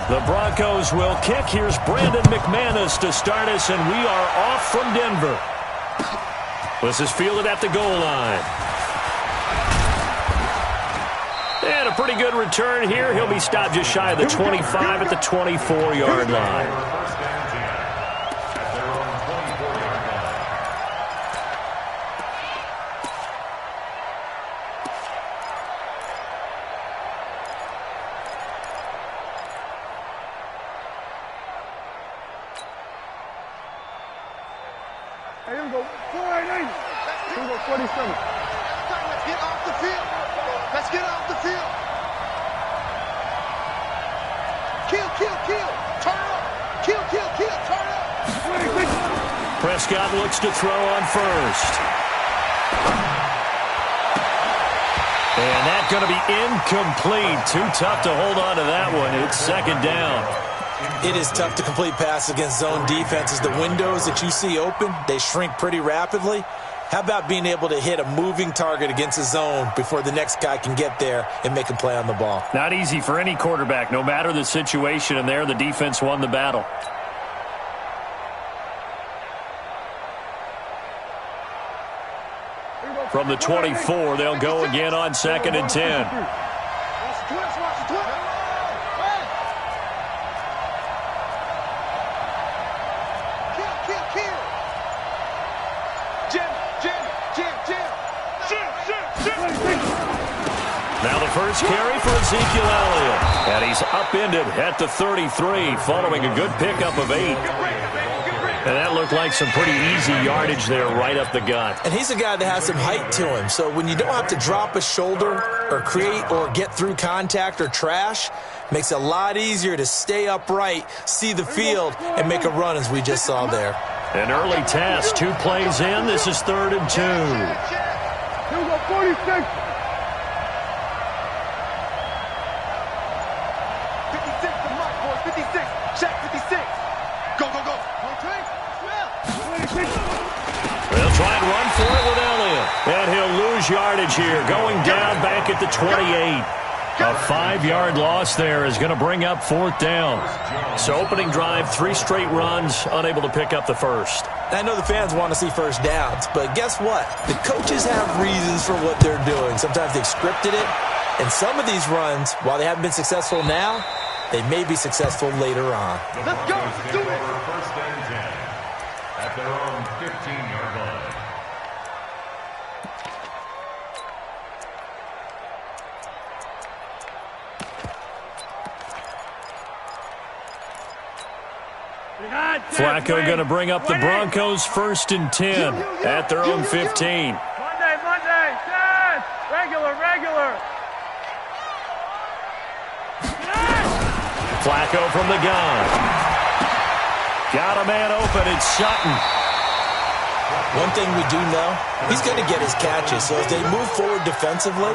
The Broncos will kick. Here's Brandon McManus to start us, and we are off from Denver. This is fielded at the goal line. And a pretty good return here. He'll be stopped just shy of the 25 at the 24-yard line. Here we go. 488. Here we go. 47. Let's get off the field. Let's get off the field. Kill, kill, kill. Turn up. Kill, kill, kill. Turn up. Prescott looks to throw on first. And that's going to be incomplete. Too tough to hold on to that one. It's second down. It is tough to complete passes against zone defenses. The windows that you see open, they shrink pretty rapidly. How about being able to hit a moving target against a zone before the next guy can get there and make a play on the ball? Not easy for any quarterback, no matter the situation, and there the defense won the battle. From the 24, they'll go again on 2nd and 10. Now the first carry for Ezekiel Elliott. And he's upended at the 33 following a good pickup of 8. And that looked like some pretty easy yardage there right up the gut. And he's a guy that has some height to him. So when you don't have to drop a shoulder or create or get through contact or trash, makes it a lot easier to stay upright, see the field, and make a run as we just saw there. An early test. 2 plays in. This is 3rd and 2. Here we go. 46. 56 to Mike, boy. 56. Check 56. Go, go, go. They'll try and run for it with Elliott. And he'll lose yardage here. Going down back at the 28. A 5-yard loss there is going to bring up 4th down. So opening drive, 3 straight runs, unable to pick up the first. I know the fans want to see first downs, but guess what? The coaches have reasons for what they're doing. Sometimes they've scripted it, and some of these runs, while they haven't been successful now, they may be successful later on. Let's go. Do it. First and 10 at their own 15-yard line. Flacco going to bring up the Broncos 1st and 10 at their own 15. Monday, set. Regular. Flacco from the gun. Got a man open. It's Sutton. One thing we do know, he's going to get his catches. So as they move forward defensively,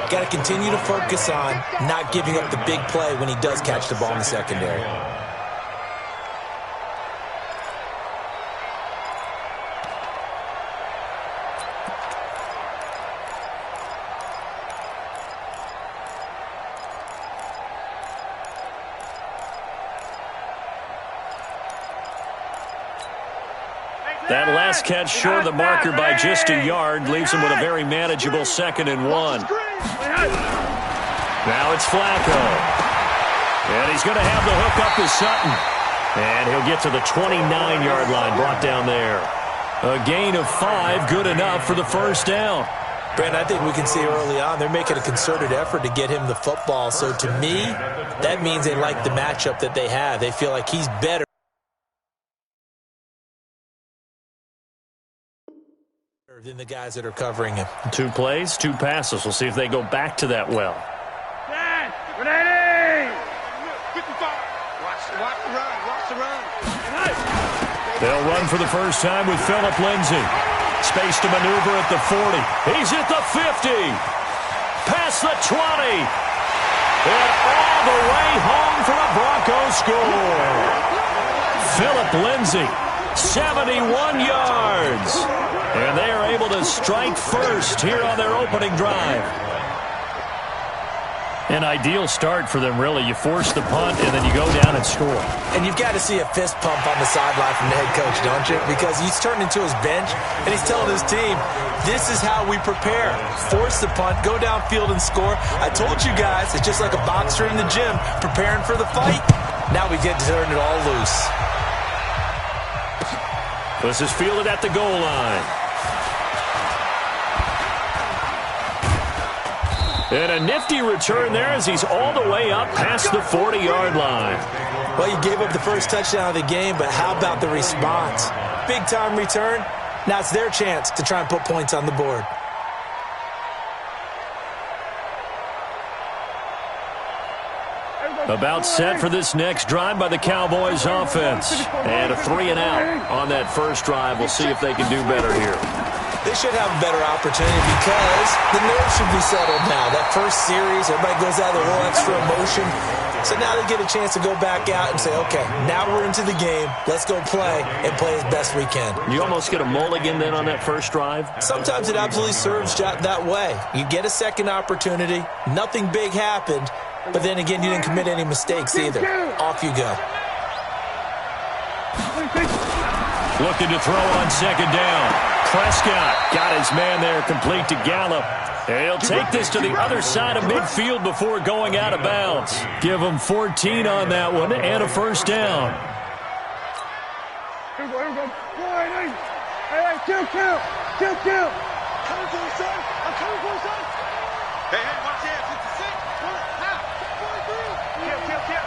got to continue to focus on not giving up the big play when he does catch the ball in the secondary. That last catch short of the marker by just a yard leaves him with a very manageable 2nd and 1. Now it's Flacco. And he's going to have the hook up to Sutton. And he'll get to the 29-yard line, brought down there. A gain of 5, good enough for the first down. Brandon, I think we can see early on they're making a concerted effort to get him the football. So to me, that means they like the matchup that they have. They feel like he's better than the guys that are covering him. 2 plays, 2 passes. We'll see if they go back to that well. Ready. 55. Watch the run. They'll run for the first time with Phillip Lindsay. Space to maneuver at the 40. He's at the 50. Past the 20. And all the way home for a Broncos score. Phillip Lindsay, 71 yards. And they are able to strike first here on their opening drive. An ideal start for them, really. You force the punt, and then you go down and score. And you've got to see a fist pump on the sideline from the head coach, don't you? Because he's turned into his bench, and he's telling his team, this is how we prepare. Force the punt, go downfield and score. I told you guys, it's just like a boxer in the gym preparing for the fight. Now we get to turn it all loose. This is fielded at the goal line. And a nifty return there as he's all the way up past the 40-yard line. Well, you gave up the first touchdown of the game, but how about the response? Big-time return. Now it's their chance to try and put points on the board. About set for this next drive by the Cowboys offense. And a 3-and-out on that first drive. We'll see if they can do better here. They should have a better opportunity because the nerves should be settled now. That first series, everybody goes out with a little extra emotion. So now they get a chance to go back out and say, okay, now we're into the game. Let's go play and play as best we can. You almost get a mulligan then on that first drive? Sometimes it absolutely serves that way. You get a second opportunity. Nothing big happened. But then again, you didn't commit any mistakes either. Off you go. Looking to throw on second down. Prescott got his man there complete to Gallup. And he'll take this to the other side of midfield before going out of bounds. Give him 14 on that one and a first down. Here we go. Hey, kill. Coming for you, son. I'm coming for you, son. Hey, watch out. 56. Now. 43. Kill.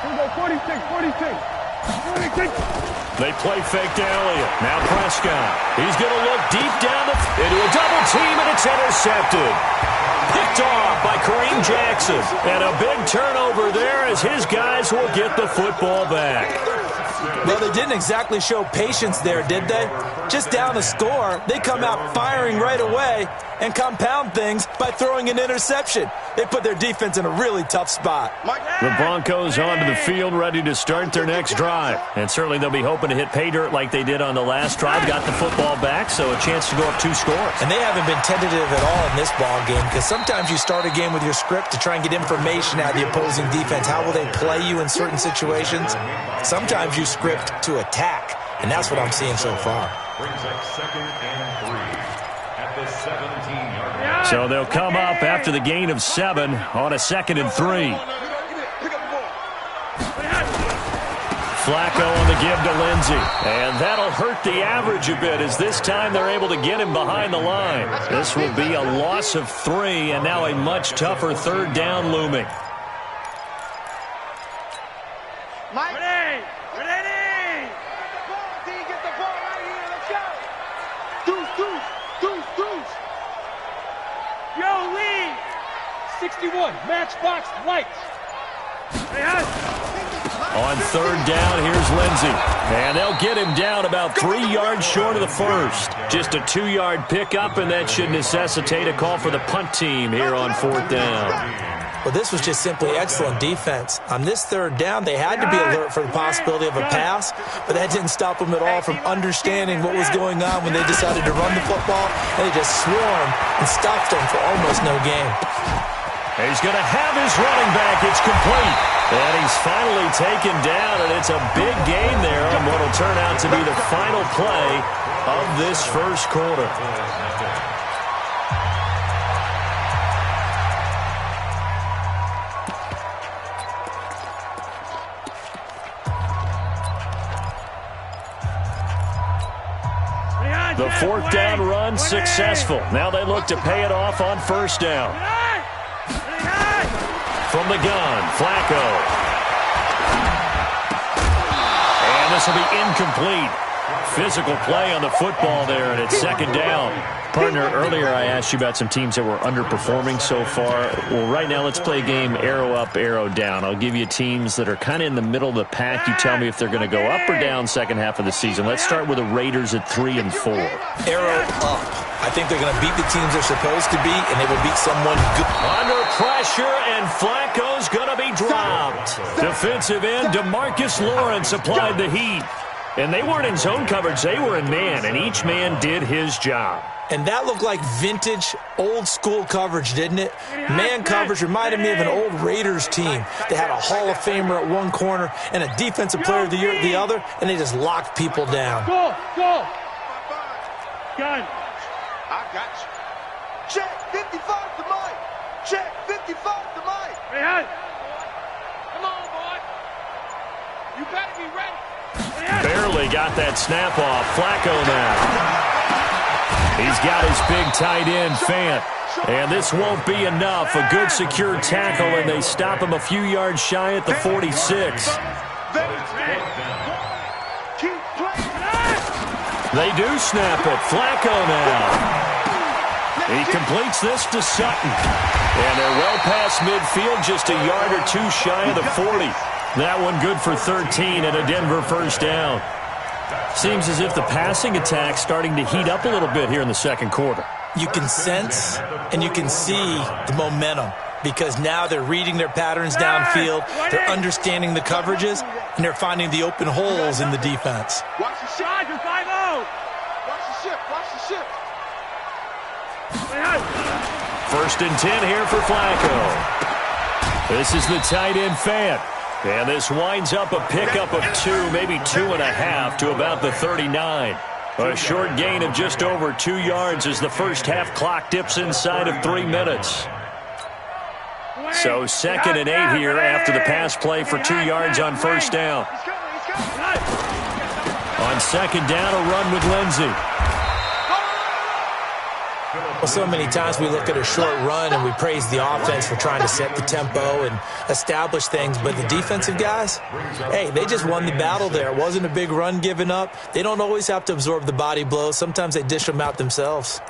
Here we go. 46. They play fake to Elliott. Now Prescott. He's going to look deep down into a double team, and it's intercepted. Picked off by Kareem Jackson. And a big turnover there as his guys will get the football back. Well, they didn't exactly show patience there, did they? Just down a score, they come out firing right away and compound things by throwing an interception. They put their defense in a really tough spot. The Broncos onto the field, ready to start their next drive. And certainly they'll be hoping to hit pay dirt like they did on the last drive. Got the football back, so a chance to go up 2 scores. And they haven't been tentative at all in this ball game because sometimes you start a game with your script to try and get information out of the opposing defense. How will they play you in certain situations? Sometimes you script to attack, and that's what I'm seeing so far. Brings up 2nd and 3 at the 17-yard line. So they'll come up after the gain of 7 on a 2nd and 3. Flacco on the give to Lindsey. And that'll hurt the average a bit as this time they're able to get him behind the line. This will be a loss of 3 and now a much tougher 3rd down looming. Mike. Ready. Get the ball right here. Let's go. Deuce. Yo, Lee. 61. Matchbox lights. On 3rd down, here's Lindsey. And they'll get him down about 3 yards short of the first. Just a 2-yard pickup, and that should necessitate a call for the punt team here on 4th down. Well, this was just simply excellent defense. On this 3rd down, they had to be alert for the possibility of a pass, but that didn't stop them at all from understanding what was going on when they decided to run the football, and they just swarmed and stopped them for almost no gain. He's going to have his running back. It's complete. And he's finally taken down, and it's a big gain there on what will turn out to be the final play of this first quarter. The 4th down run successful. Now they look to pay it off on 1st down. From the gun, Flacco. And this will be incomplete. Physical play on the football there, and it's 2nd down. Partner, earlier I asked you about some teams that were underperforming so far. Well, right now let's play a game arrow up, arrow down. I'll give you teams that are kind of in the middle of the pack. You tell me if they're going to go up or down second half of the season. Let's start with the Raiders at 3 and 4. Arrow up. I think they're going to beat the teams they're supposed to beat, and they will beat someone good. Under pressure, and Flacco's going to be dropped. Defensive end DeMarcus Lawrence applied the heat. And they weren't in zone coverage. They were in man, and each man did his job. And that looked like vintage, old-school coverage, didn't it? Man coverage reminded me of an old Raiders team. They had a Hall of Famer at one corner and a Defensive Player of the Year at the other, and they just locked people down. Go! Gun! I got you. Check 55 to Mike. Check 55 to Mike. Hey, Come on, boy. You better be ready. Barely got that snap off. Flacco now. He's got his big tight end, Fant. And this won't be enough. A good secure tackle, and they stop him a few yards shy at the 46. They do snap it. Flacco now. He completes this to Sutton. And they're well past midfield, just a yard or two shy of the 40. That one good for 13 and a Denver first down. Seems as if the passing attack's starting to heat up a little bit here in the second quarter. You can sense and you can see the momentum because now they're reading their patterns downfield, they're understanding the coverages, and they're finding the open holes in the defense. Watch the ship. Roger, 5-0. Watch the ship. Watch the ship. First and 10 here for Flacco. This is the tight end, Fant. And this winds up a pickup of 2, maybe 2.5 to about the 39. A short gain of just over 2 yards as the first half clock dips inside of 3 minutes. So 2nd and 8 here after the pass play for 2 yards on first down. On second down, a run with Lindsey. Well, so many times we look at a short run and we praise the offense for trying to set the tempo and establish things, but the defensive guys, hey, they just won the battle there. It wasn't a big run given up. They don't always have to absorb the body blows. Sometimes they dish them out themselves.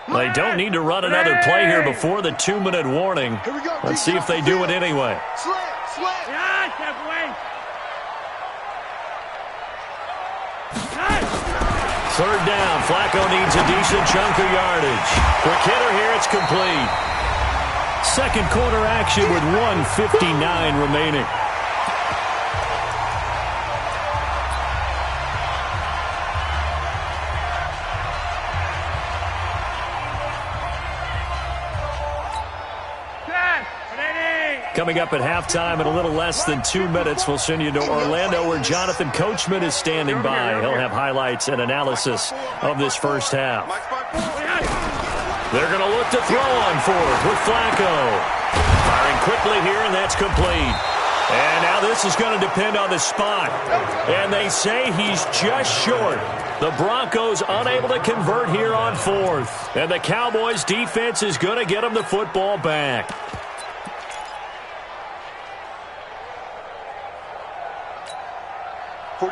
They don't need to run another play here before the 2-minute warning. Let's see if they do it anyway. Slant. Yeah, step away. Third down. Flacco needs a decent chunk of yardage. Quick hitter here. It's complete. Second quarter action with 1:59 remaining. Coming up at halftime in a little less than 2 minutes, we'll send you to Orlando where Jonathan Coachman is standing by. He'll have highlights and analysis of this first half. They're going to look to throw on fourth with Flacco. Firing quickly here, and that's complete. And now this is going to depend on the spot. And they say he's just short. The Broncos unable to convert here on fourth. And the Cowboys defense is going to get him the football back.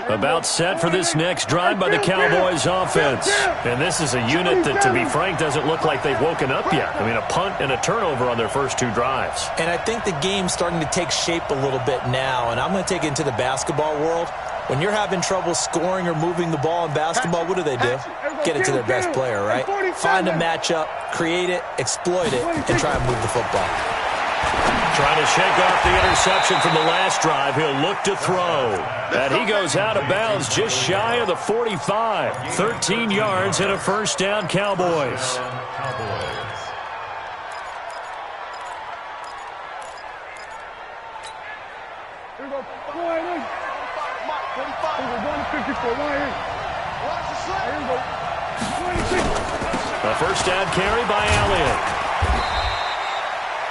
About set for this next drive by the Cowboys offense. And this is a unit that, to be frank, doesn't look like they've woken up yet. I mean, a punt and a turnover on their first 2 drives. And I think the game's starting to take shape a little bit now, and I'm going to take it into the basketball world. When you're having trouble scoring or moving the ball in basketball, what do? Get it to their best player, right? Find a matchup, create it, exploit it, and try and move the football. Trying to shake off the interception from the last drive. He'll look to throw. And he goes out of bounds just shy of the 45. 13 yards and a first down, Cowboys. Here we go. Go ahead, in. 45. Here we go. 154. Line in. Watch the slip. Here we go. 26. A first down carry by Elliott.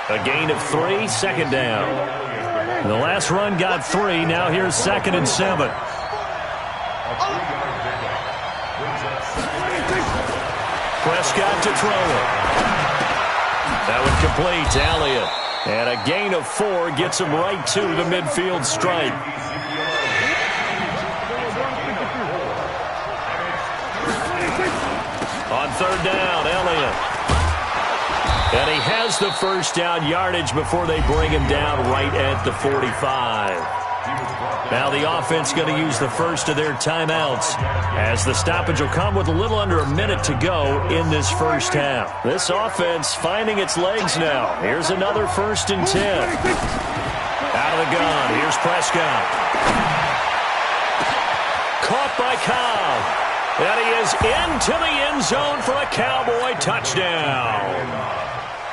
A gain of 3, second down. The last run got 3. Now here's 2nd and 7. Prescott to throw it. That one complete to Elliott. And a gain of 4 gets him right to the midfield stripe. On third down, Elliott. And he has the first down yardage before they bring him down right at the 45. Now the offense going to use the first of their timeouts, as the stoppage will come with a little under a minute to go in this first half. This offense finding its legs now. Here's another 1st and 10. Out of the gun. Here's Prescott. Caught by Cobb. And he is into the end zone for a Cowboy touchdown.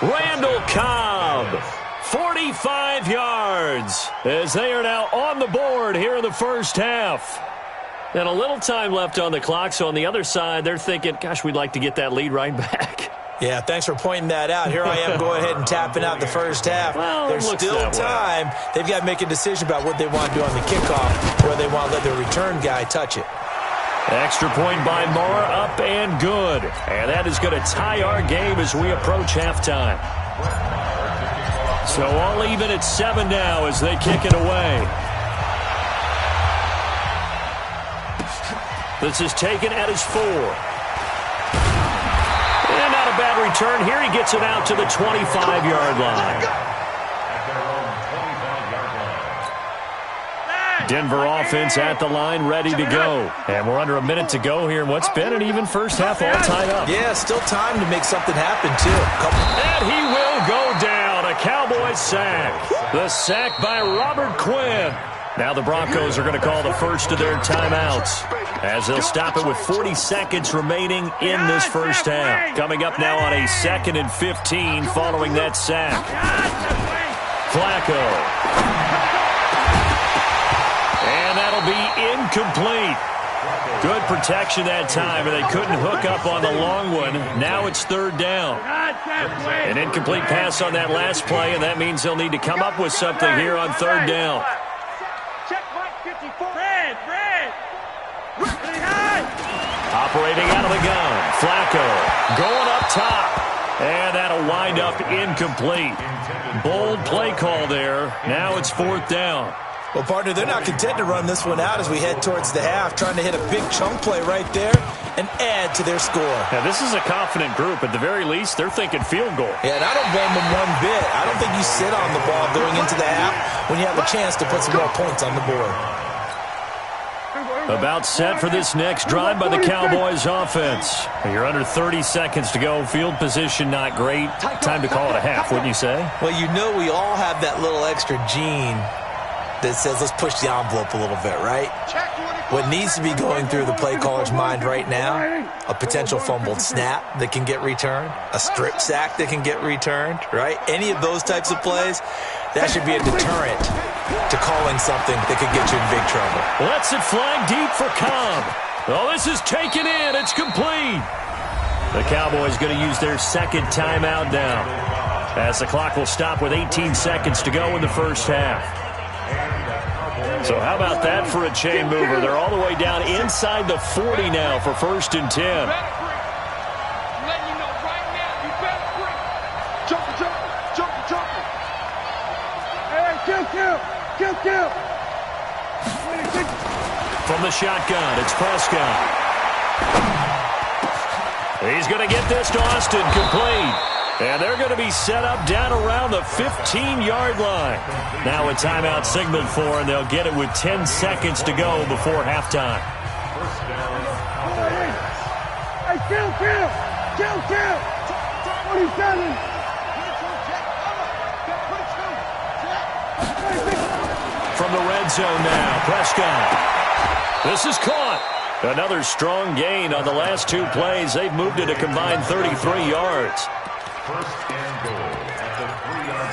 Randall Cobb. 45 yards as they are now on the board here in the first half. And a little time left on the clock, so on the other side, they're thinking, gosh, we'd like to get that lead right back. Yeah, thanks for pointing that out. Here I am going ahead and tapping out the first half. Well, there's still time. They've got to make a decision about what they want to do on the kickoff, or they want to let their return guy touch it. Extra point by Moore, up and good. And that is going to tie our game as we approach halftime. So all even at 7 now as they kick it away. This is taken at his 4. And not a bad return here. He gets it out to the 25-yard line. Denver offense at the line, ready to go. And we're under a minute to go here in what's been an even first half, all tied up. Yeah, still time to make something happen, too. And he will go down. A Cowboys sack. The sack by Robert Quinn. Now the Broncos are going to call the first of their timeouts, as they'll stop it with 40 seconds remaining in this first half. Coming up now on a 2nd and 15 following that sack. Flacco. And that'll be incomplete. Good protection that time, and they couldn't hook up on the long one. Now it's 3rd down. An incomplete pass on that last play, and that means they'll need to come up with something here on 3rd down. Operating out of the gun. Flacco going up top. And that'll wind up incomplete. Bold play call there. Now it's 4th down. Well, partner, they're not content to run this one out as we head towards the half, trying to hit a big chunk play right there and add to their score. Now, this is a confident group. At the very least, they're thinking field goal. Yeah, and I don't blame them one bit. I don't think you sit on the ball going into the half when you have a chance to put some more points on the board. About set for this next drive by the Cowboys offense. You're under 30 seconds to go. Field position not great. Time to call it a half, wouldn't you say? Well, you know we all have that little extra gene that says let's push the envelope a little bit, right? What needs to be going through the play caller's mind right now, a potential fumbled snap that can get returned, a strip sack that can get returned, right? Any of those types of plays, that should be a deterrent to calling something that could get you in big trouble. Lets it fly deep for Cobb. Oh, this is taken in. It's complete. The Cowboys going to use their 2nd timeout now, as the clock will stop with 18 seconds to go in the first half. So how about that for a chain mover? They're all the way down inside the 40 now for 1st and 10. Kill. From the shotgun, it's Prescott. He's going to get this to Austin, complete. And they're going to be set up down around the 15-yard line. Now a timeout signaled for, and they'll get it with 10 seconds to go before halftime. Hey, kill. 27. From the red zone now, Prescott. This is caught. Another strong gain on the last 2 plays. They've moved it a combined 33 yards. 1st and goal at the 3-yard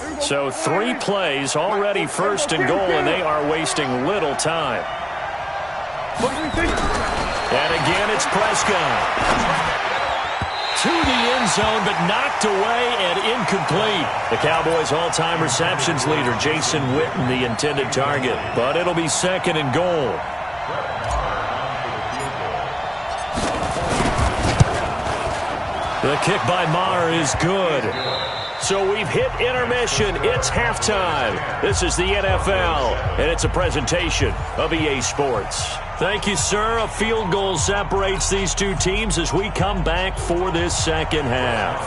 line. So 3 plays, already 1st and goal, and they are wasting little time. And again, it's Prescott. To the end zone, but knocked away and incomplete. The Cowboys' all-time receptions leader, Jason Witten, the intended target. But it'll be 2nd and goal. The kick by Maher is good. So we've hit intermission. It's halftime. This is the NFL, and it's a presentation of EA Sports. Thank you, sir. A field goal separates these two teams as we come back for this second half.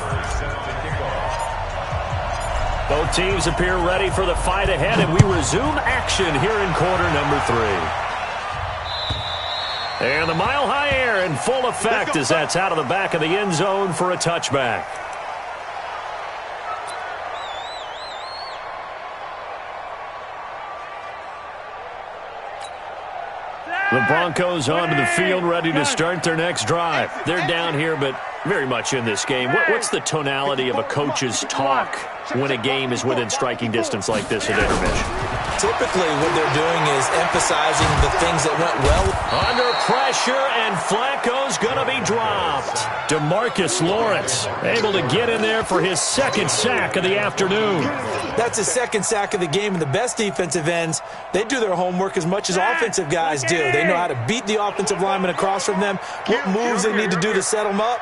Both teams appear ready for the fight ahead, and we resume action here in quarter number 3. And the mile-high air in full effect as that's out of the back of the end zone for a touchback. The Broncos onto the field, ready to start their next drive. They're down here, but very much in this game. What's the tonality of a coach's talk when a game is within striking distance like this at intermission? Typically, what they're doing is emphasizing the things that went well. Under pressure, and Flacco's going to be dropped. DeMarcus Lawrence able to get in there for his second sack of the afternoon. That's his second sack of the game, and the best defensive ends, they do their homework as much as offensive guys do. They know how to beat the offensive lineman across from them, what moves they need to do to set them up.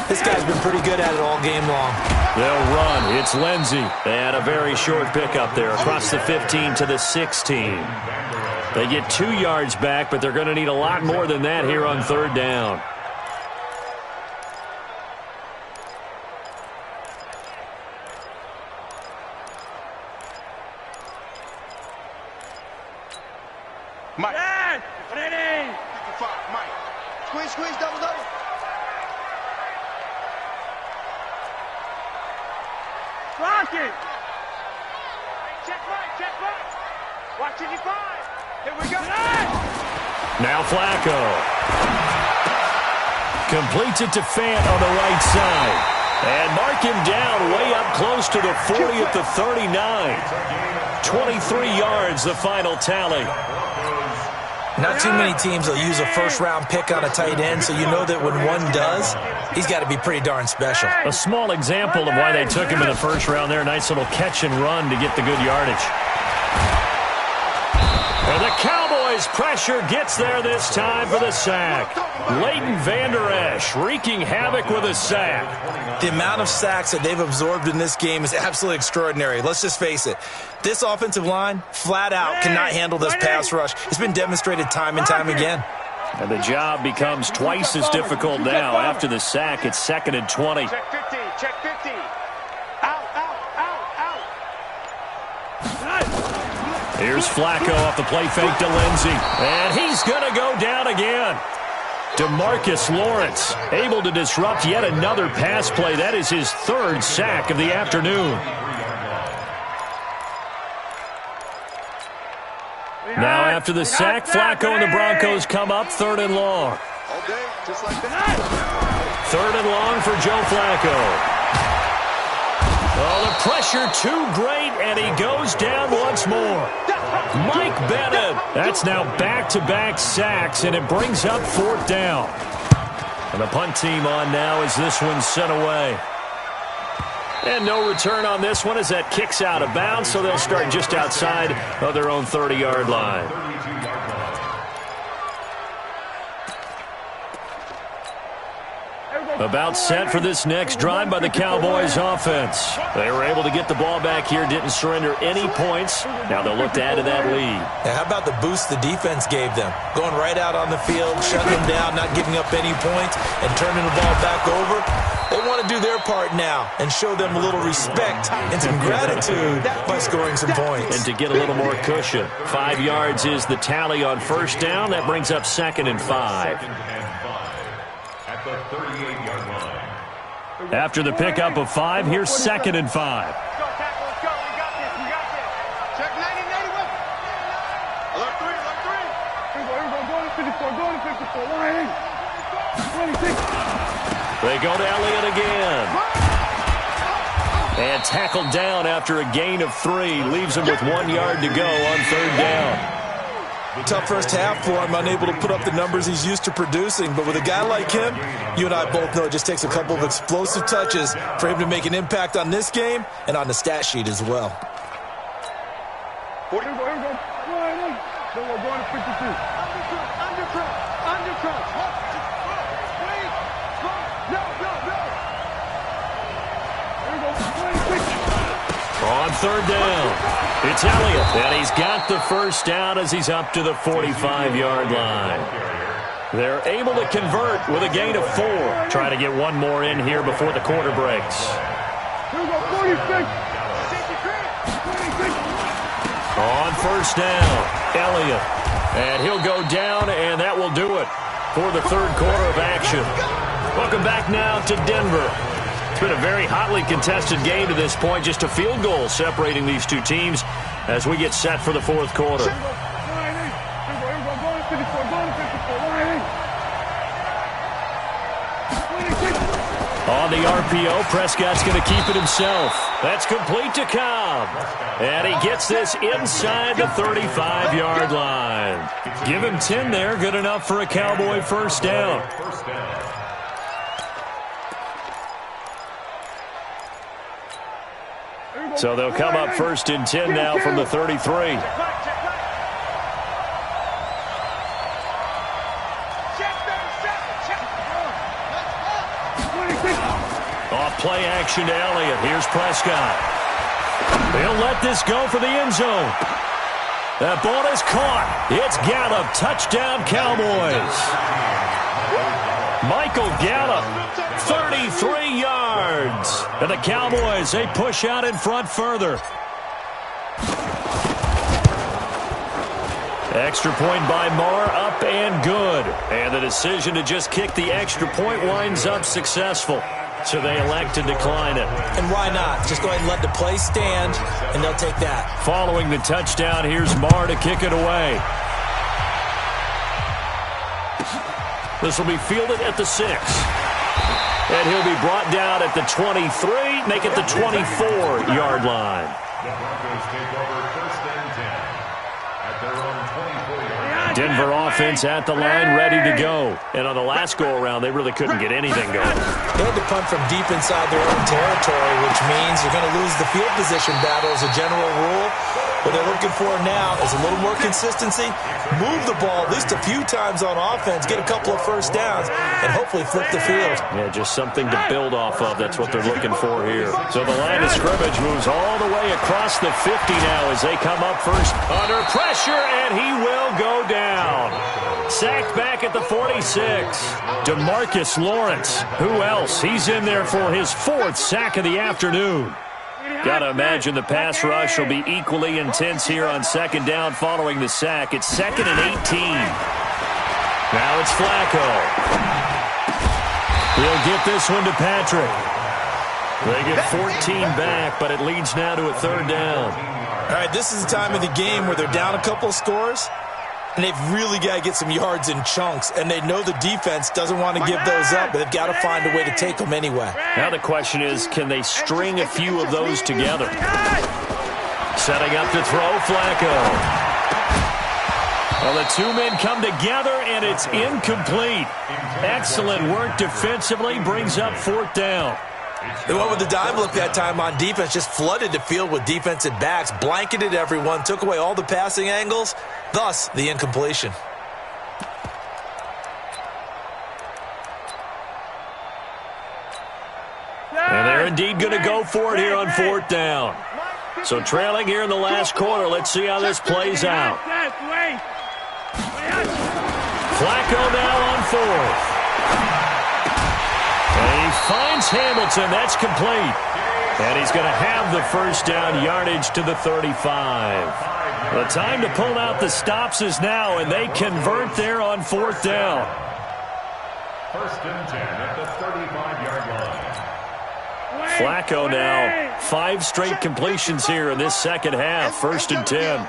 This guy's been pretty good at it all game long. They'll run. It's Lindsey. And a very short pickup there across the 15 to the 16. They get 2 yards back, but they're going to need a lot more than that here on third down. Mike. Dad, ready. 55, Mike. Squeeze, squeeze, double, double. Block it. Check right, check right. Watch it, 5. Here we go. Now Flacco. Completes it to Fant on the right side. And mark him down way up close to the 40 at the 39. 23 yards, the final tally. Not too many teams will use a first-round pick on a tight end, so you know that when one does, he's got to be pretty darn special. A small example of why they took him in the first round there. Nice little catch and run to get the good yardage. And the Cowboys pressure gets there this time for the sack. Leighton Vander Esch wreaking havoc with a sack. The amount of sacks that they've absorbed in this game is absolutely extraordinary. Let's just face it. This offensive line, flat out, cannot handle this pass rush. It's been demonstrated time and time again. And the job becomes twice as difficult now. After the sack, it's 2nd and 20. Check 50, check 50. Out, out, out, out. Here's Flacco off the play fake to Lindsey. And he's going to go down again. DeMarcus Lawrence able to disrupt yet another pass play. That is his 3rd sack of the afternoon. Now after the sack, Flacco and the Broncos come up 3rd and long. All day, just like that. 3rd and long for Joe Flacco. Oh, the pressure too great, and he goes down once more. Mike Bennett. That's now back-to-back sacks, and it brings up 4th down. And the punt team on now as this one's sent away. And no return on this one as that kicks out of bounds, so they'll start just outside of their own 30-yard line. About set for this next drive by the Cowboys offense. They were able to get the ball back here, didn't surrender any points. Now they'll look to add to that lead. Now, how about the boost the defense gave them? Going right out on the field, shutting them down, not giving up any points, and turning the ball back over. They want to do their part now and show them a little respect and some gratitude by scoring some points. And to get a little more cushion. 5 yards is the tally on 1st down. That brings up 2nd and 5. At the 38-yard line. After the pickup of 5, here's 2nd and 5. Let's go, tackle, let's go. We got this, we got this. Check 90, 91. Alert 3, alert 3. Here we go, go to 54, go to 54. Line 26. They go to Elliott again. And tackled down after a gain of 3. Leaves him with 1 yard to go on 3rd down. Tough first half for him, unable to put up the numbers he's used to producing. But with a guy like him, you and I both know it just takes a couple of explosive touches for him to make an impact on this game and on the stat sheet as well. Here we go, here we go. Line 8. Then we're going to 52. Undercut. No. Here we go, 26. third down. It's Elliott, and he's got the first down as he's up to the 45-yard line. They're able to convert with a gain of 4. Trying to get one more in here before the quarter breaks. Here we go, 46. On first down, Elliott. And he'll go down, and that will do it for the third quarter of action. Welcome back now to Denver. It's been a very hotly contested game to this point. Just a field goal separating these two teams as we get set for the fourth quarter. On the RPO, Prescott's going to keep it himself. That's complete to Cobb. And he gets this inside the 35-yard line. Give him 10 there. Good enough for a Cowboy first down. So they'll come up first and 10 now from the 33. Off play action to Elliott. Here's Prescott. They'll let this go for the end zone. That ball is caught. It's Gallup. Touchdown, Cowboys. Michael Gallup, 33 yards. And the Cowboys, they push out in front further. Extra point by Marr, up and good. And the decision to just kick the extra point winds up successful. So they elect to decline it. And why not? Just go ahead and let the play stand, and they'll take that. Following the touchdown, here's Marr to kick it away. This will be fielded at the 6. And he'll be brought down at the 23, make it the 24-yard line. The Broncos take over first and 10 at their own 24-yard line. Denver offense at the line, ready to go. And on the last go-around, they really couldn't get anything going. They had to punt from deep inside their own territory, which means you're going to lose the field position battle as a general rule. What they're looking for now is a little more consistency, move the ball at least a few times on offense, get a couple of first downs, and hopefully flip the field. Yeah, just something to build off of. That's what they're looking for here. So the line of scrimmage moves all the way across the 50 now as they come up first under pressure, and he will go down. Sacked back at the 46. DeMarcus Lawrence. Who else? He's in there for his 4th sack of the afternoon. Got to imagine the pass rush will be equally intense here on second down following the sack. It's 2nd and 18. Now it's Flacco. He'll get this one to Patrick. They get 14 back, but it leads now to a 3rd down. All right, this is the time of the game where they're down a couple of scores, and they've really got to get some yards in chunks, and they know the defense doesn't want to give those up, but they've got to find a way to take them anyway. Now the question is, can they string a few of those together? Setting up to throw, Flacco. Well, the two men come together, and it's incomplete. Excellent work defensively, brings up 4th down. They went with the dime look that time on defense, just flooded the field with defensive backs, blanketed everyone, took away all the passing angles, thus the incompletion. And they're indeed going to go for it here on 4th down. So trailing here in the last quarter, let's see how this plays out. Flacco now on 4th. And he finds Hamilton. That's complete. And he's going to have the first down yardage to the 35. The time to pull out the stops is now, and they convert there on 4th down. 1st and 10 at the 35-yard line. Flacco now 5 straight completions here in this second half. 1st and 10.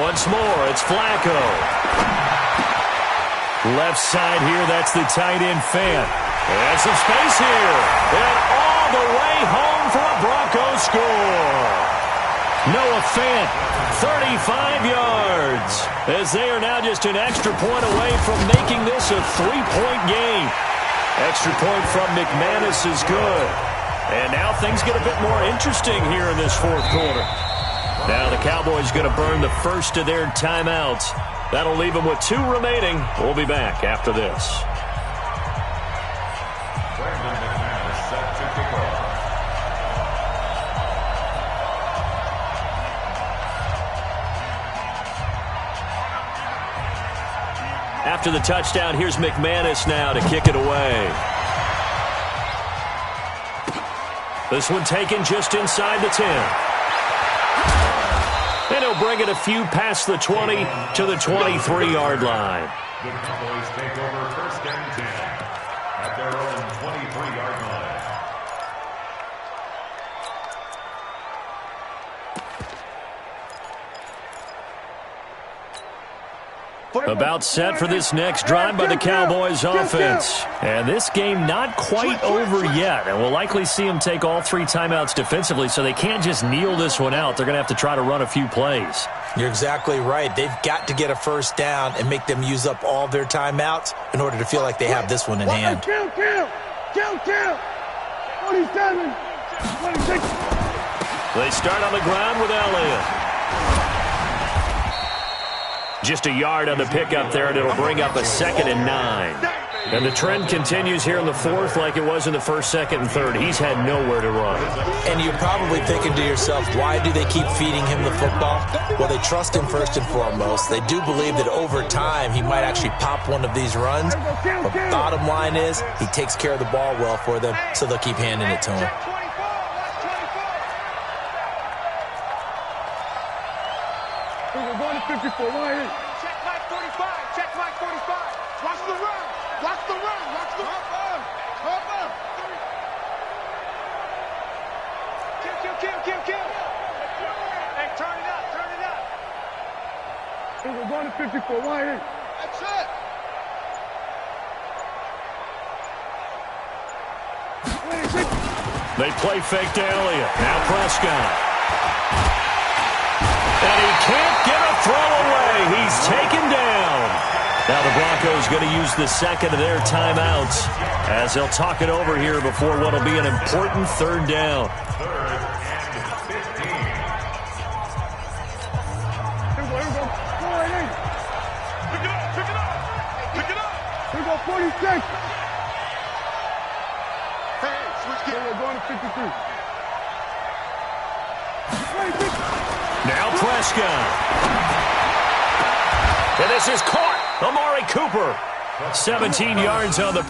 Once more, it's Flacco. Left side here, that's the tight end Fant. And some space here. And all the way home for a Broncos score. Noah Fant, 35 yards. As they are now just an extra point away from making this a 3-point game. Extra point from McManus is good. And now things get a bit more interesting here in this 4th quarter. Now the Cowboys going to burn the first of their timeouts. That'll leave them with 2 remaining. We'll be back after this. Brandon McManus After the touchdown, here's McManus now to kick it away. This one taken just inside the 10. And he'll bring it a few past the 20 to the 23-yard line. The Cowboys take over first and 10 at their own 23-yard line. About set for this next drive by the Cowboys offense. And this game not quite over yet. And we'll likely see them take all 3 timeouts defensively, so they can't just kneel this one out. They're going to have to try to run a few plays. You're exactly right. They've got to get a first down and make them use up all their timeouts in order to feel like they have this one in hand. Kill. 27, 26. They start on the ground with Elliott. Just a yard on the pickup there, and it'll bring up a 2nd and 9. And the trend continues here in the 4th like it was in the 1st, 2nd, and 3rd. He's had nowhere to run. And you're probably thinking to yourself, why do they keep feeding him the football? Well, they trust him first and foremost. They do believe that over time he might actually pop one of these runs. But bottom line is he takes care of the ball well for them, so they'll keep handing it to him. We're going to 54. Why? Check Mike 45. Check Mike 45. Watch the run. Watch the run. Watch the run. Hop up. Kill. Hey, turn it up. We're going to 54. Why? That's it. They play fake to Elliott. Now Prescott. And he can't get a throw away. He's taken down. Now the Broncos going to use the 2nd of their timeouts as they'll talk it over here before what will be an important 3rd down. 3rd and 15. Here we go. Pick it up. Here we go, 46. Hey, switch gear. We're going to 53. 26. Now Prescott. And this is caught. Amari Cooper. 17 yards on the